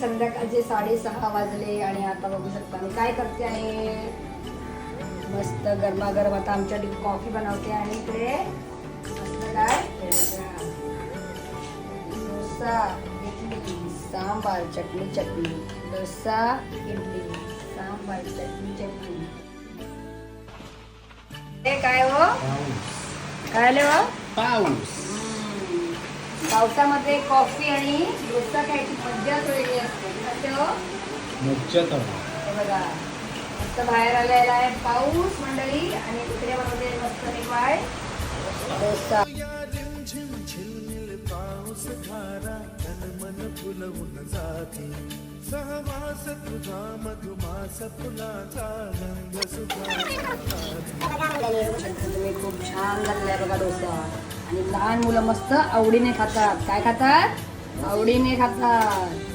संध्याकाळचे 6:30 वाजले आणि आता बघू शकता मी काय करते आहे. मस्त गरमागरम आता आमच्यासाठी कॉफी बनवते आणि इकडे मस्त काय डोसा, इडली, सांबार, चटणी. डोसा, इडली, सांबार, चटणी. हे काय हो? काय आले हो? पाऊस. पावसामध्ये कॉफी आणि डोसा खायची मज्जाच वेगळी असते. कसं हो? मज्जाच हे बघा मस्त बाहेर आलेला आहे पाऊस मंडळी आणि तिकडे बनवते मस्त काय डोसा. पाऊस धारा तन मन फुलवून जाते सहवास तुझा मधुमास फुलाचा रंग तुम्ही खूप छान लागलाय बघा डोसा आणि लहान मुलं मस्त आवडीने खातात. काय खातात? आवडीने खातात.